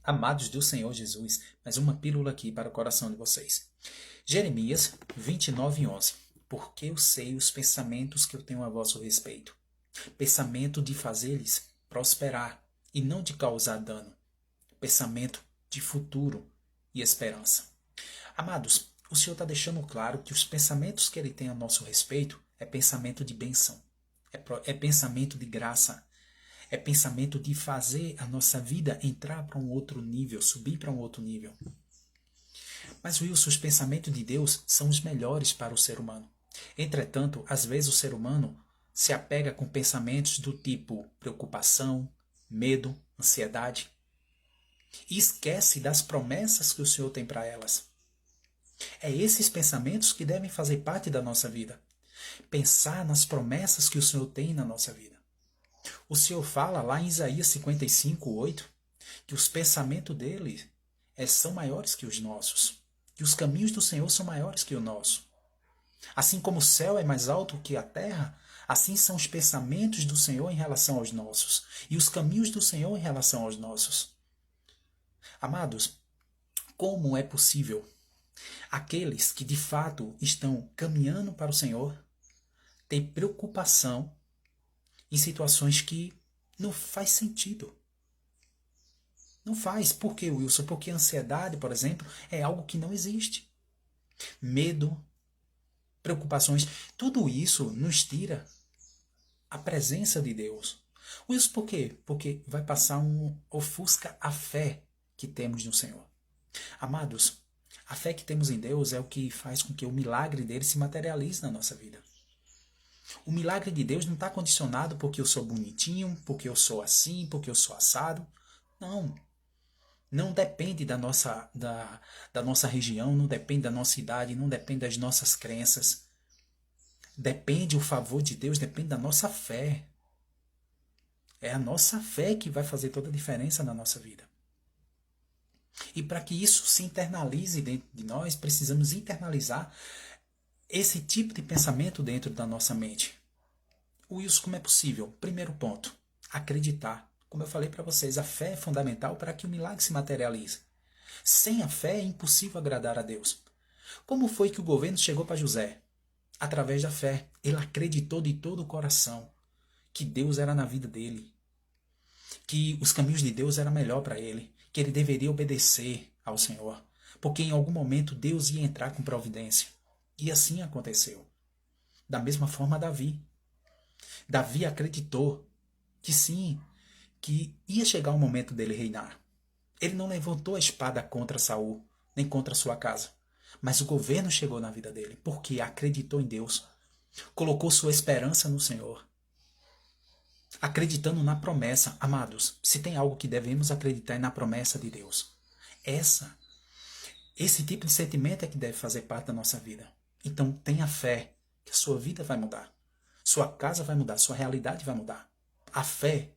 Amados do Senhor Jesus, mais uma pílula aqui para o coração de vocês. Jeremias 29:11. Porque eu sei os pensamentos que eu tenho a vosso respeito. Pensamento de fazer-lhes prosperar e não de causar dano. Pensamento de futuro e esperança. Amados, o Senhor está deixando claro que os pensamentos que Ele tem a nosso respeito é pensamento de bênção, é pensamento de graça, é pensamento de fazer a nossa vida entrar para um outro nível, subir para um outro nível. Mas, Wilson, os pensamentos de Deus são os melhores para o ser humano. Entretanto, às vezes o ser humano se apega com pensamentos do tipo preocupação, medo, ansiedade e esquece das promessas que o Senhor tem para elas. É esses pensamentos que devem fazer parte da nossa vida. Pensar nas promessas que o Senhor tem na nossa vida. O Senhor fala lá em Isaías 55:8 que os pensamentos dele são maiores que os nossos, que os caminhos do Senhor são maiores que o nosso. Assim como o céu é mais alto que a terra, assim são os pensamentos do Senhor em relação aos nossos, e os caminhos do Senhor em relação aos nossos. Amados, como é possível aqueles que de fato estão caminhando para o Senhor ter preocupação em situações que não faz sentido? Não faz. Por quê, Wilson? Porque a ansiedade, por exemplo, é algo que não existe. Medo, preocupações, tudo isso nos tira a presença de Deus. Wilson, por quê? Porque vai passar ofusca a fé que temos no Senhor. Amados, a fé que temos em Deus é o que faz com que o milagre dele se materialize na nossa vida. O milagre de Deus não está condicionado porque eu sou bonitinho, porque eu sou assim, porque eu sou assado. Não. Não depende da nossa região, não depende da nossa idade, não depende das nossas crenças. Depende o favor de Deus, depende da nossa fé. É a nossa fé que vai fazer toda a diferença na nossa vida. E para que isso se internalize dentro de nós, precisamos internalizar esse tipo de pensamento dentro da nossa mente. Wilson, como é possível? Primeiro ponto, acreditar. Como eu falei para vocês, a fé é fundamental para que o milagre se materialize. Sem a fé é impossível agradar a Deus. Como foi que o governo chegou para José? Através da fé. Ele acreditou de todo o coração que Deus era na vida dele, que os caminhos de Deus eram melhor para ele, que ele deveria obedecer ao Senhor, porque em algum momento Deus ia entrar com providência. E assim aconteceu. Da mesma forma, Davi. Davi acreditou que sim, que ia chegar o momento dele reinar. Ele não levantou a espada contra Saul, nem contra sua casa. Mas o governo chegou na vida dele, porque acreditou em Deus. Colocou sua esperança no Senhor. Acreditando na promessa. Amados, se tem algo que devemos acreditar é na promessa de Deus. Esse tipo de sentimento é que deve fazer parte da nossa vida. Então tenha fé que a sua vida vai mudar. Sua casa vai mudar, sua realidade vai mudar. A fé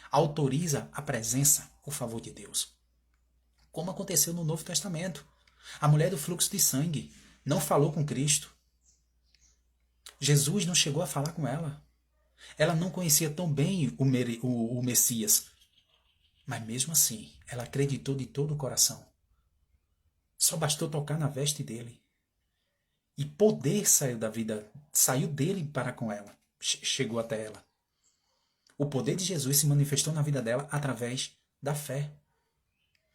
autoriza a presença, o favor de Deus. Como aconteceu no Novo Testamento. A mulher do fluxo de sangue não falou com Cristo. Jesus não chegou a falar com ela. Ela não conhecia tão bem o Messias. Mas mesmo assim, ela acreditou de todo o coração. Só bastou tocar na veste dele. E poder saiu dele para com ela. Chegou até ela. O poder de Jesus se manifestou na vida dela através da fé.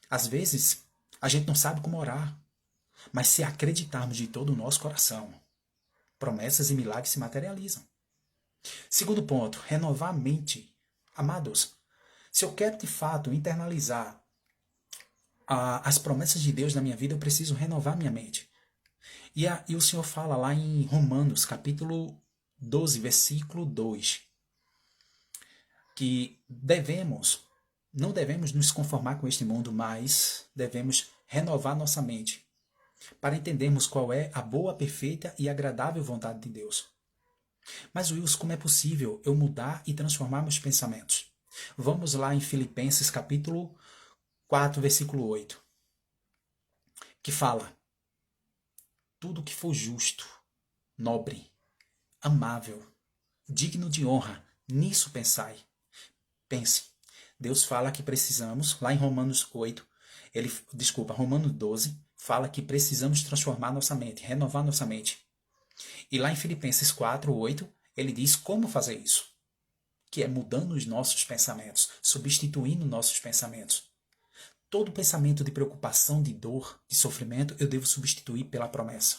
Às vezes, a gente não sabe como orar, mas se acreditarmos de todo o nosso coração, promessas e milagres se materializam. Segundo ponto, renovar a mente. Amados, se eu quero de fato internalizar as promessas de Deus na minha vida, eu preciso renovar minha mente. E o Senhor fala lá em Romanos, capítulo 12, versículo 2, que não devemos nos conformar com este mundo, mas devemos renovar nossa mente para entendermos qual é a boa, perfeita e agradável vontade de Deus. Mas, Wilson, como é possível eu mudar e transformar meus pensamentos? Vamos lá em Filipenses capítulo 4, versículo 8, que fala: tudo que for justo, nobre, amável, digno de honra, nisso pensai. Pense. Deus fala que precisamos, lá em Romanos 8, Romanos 12 fala que precisamos transformar nossa mente, renovar nossa mente. E lá em Filipenses 4:8, ele diz como fazer isso, que é mudando os nossos pensamentos, substituindo nossos pensamentos. Todo pensamento de preocupação, de dor, de sofrimento, eu devo substituir pela promessa.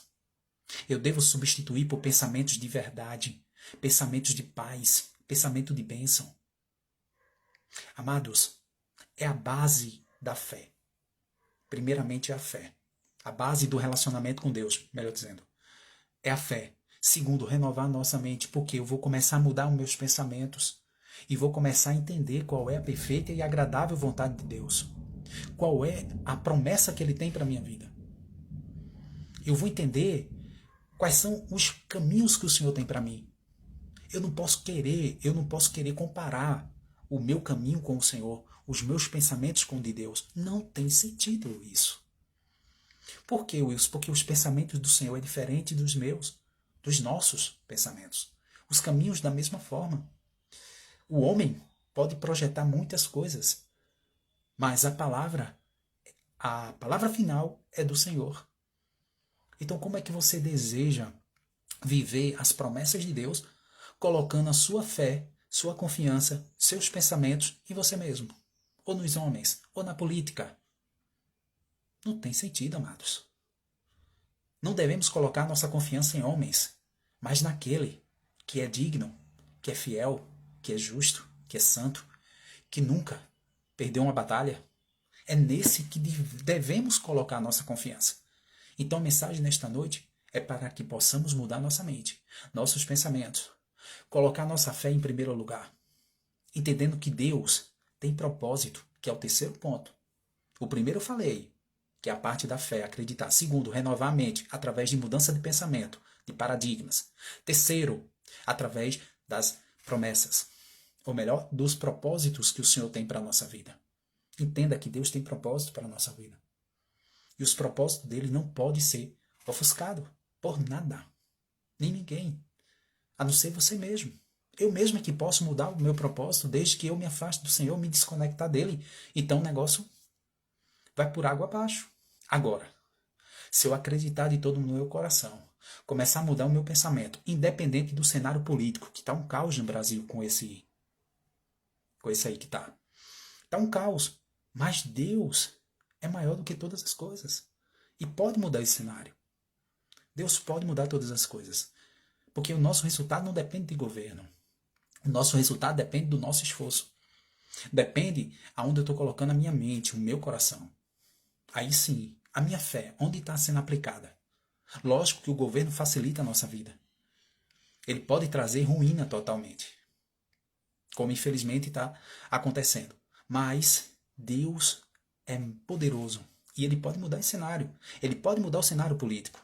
Eu devo substituir por pensamentos de verdade, pensamentos de paz, pensamento de bênção. Amados, é a base da fé. Primeiramente é a fé. A base do relacionamento com Deus, melhor dizendo. É a fé. Segundo, renovar nossa mente, porque eu vou começar a mudar os meus pensamentos e vou começar a entender qual é a perfeita e agradável vontade de Deus. Qual é a promessa que Ele tem para a minha vida. Eu vou entender quais são os caminhos que o Senhor tem para mim. Eu não posso querer comparar o meu caminho com o Senhor, os meus pensamentos com o de Deus. Não tem sentido isso. Por que, Wilson? Porque os pensamentos do Senhor é diferente dos meus, dos nossos pensamentos. Os caminhos da mesma forma. O homem pode projetar muitas coisas, mas a palavra final é do Senhor. Então, como é que você deseja viver as promessas de Deus, colocando a sua fé, sua confiança, seus pensamentos em você mesmo? Ou nos homens, ou na política? Não tem sentido, amados. Não devemos colocar nossa confiança em homens, mas naquele que é digno, que é fiel, que é justo, que é santo, que nunca perdeu uma batalha. É nesse que devemos colocar a nossa confiança. Então a mensagem nesta noite é para que possamos mudar nossa mente, nossos pensamentos, colocar nossa fé em primeiro lugar, entendendo que Deus tem propósito, que é o terceiro ponto. O primeiro eu falei, que é a parte da fé, acreditar. Segundo, renovar a mente através de mudança de pensamento, de paradigmas. Terceiro, através das promessas, ou melhor, dos propósitos que o Senhor tem para a nossa vida. Entenda que Deus tem propósito para a nossa vida. E os propósitos dele não podem ser ofuscados por nada, nem ninguém, a não ser você mesmo. Eu mesmo é que posso mudar o meu propósito desde que eu me afaste do Senhor, me desconectar dele. Então o negócio vai por água abaixo. Agora, se eu acreditar de todo no meu coração, começar a mudar o meu pensamento, independente do cenário político, que está um caos no Brasil com esse aí que está. Está um caos. Mas Deus é maior do que todas as coisas. E pode mudar esse cenário. Deus pode mudar todas as coisas. Porque o nosso resultado não depende de governo. O nosso resultado depende do nosso esforço. Depende aonde eu estou colocando a minha mente, o meu coração. Aí sim, a minha fé, onde está sendo aplicada. Lógico que o governo facilita a nossa vida. Ele pode trazer ruína totalmente. Como infelizmente está acontecendo. Mas Deus é poderoso. E Ele pode mudar esse cenário. Ele pode mudar o cenário político.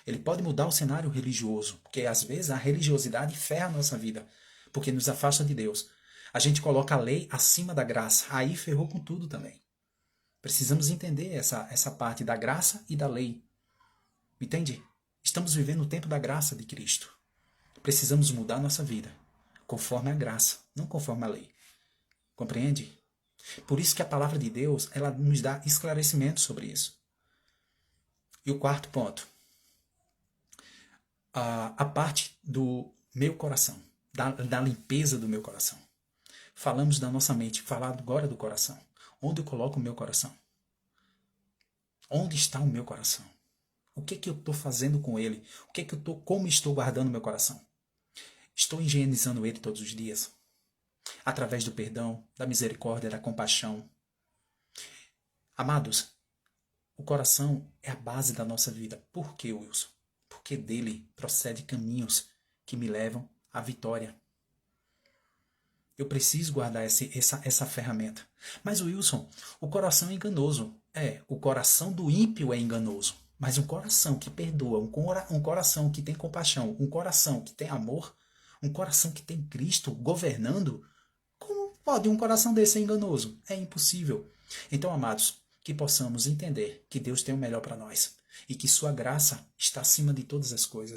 Ele pode mudar o cenário religioso. Porque às vezes a religiosidade ferra a nossa vida. Porque nos afasta de Deus. A gente coloca a lei acima da graça. Aí ferrou com tudo também. Precisamos entender essa parte da graça e da lei. Entende? Estamos vivendo o tempo da graça de Cristo. Precisamos mudar nossa vida. Conforme a graça, não conforme a lei. Compreende? Por isso que a palavra de Deus, ela nos dá esclarecimento sobre isso. E o quarto ponto. A parte do meu coração. Da limpeza do meu coração. Falamos da nossa mente. Falar agora do coração. Onde eu coloco o meu coração? Onde está o meu coração? O que eu estou fazendo com ele? Como estou guardando meu coração? Estou higienizando ele todos os dias? Através do perdão, da misericórdia, da compaixão. Amados, o coração é a base da nossa vida. Por que, Wilson? Porque dele procede caminhos que me levam à vitória. Eu preciso guardar essa ferramenta. Mas, Wilson, o coração é enganoso. O coração do ímpio é enganoso. Mas um coração que perdoa, um coração que tem compaixão, um coração que tem amor, um coração que tem Cristo governando, como pode um coração desse ser enganoso? É impossível. Então, amados, que possamos entender que Deus tem o melhor para nós e que sua graça está acima de todas as coisas.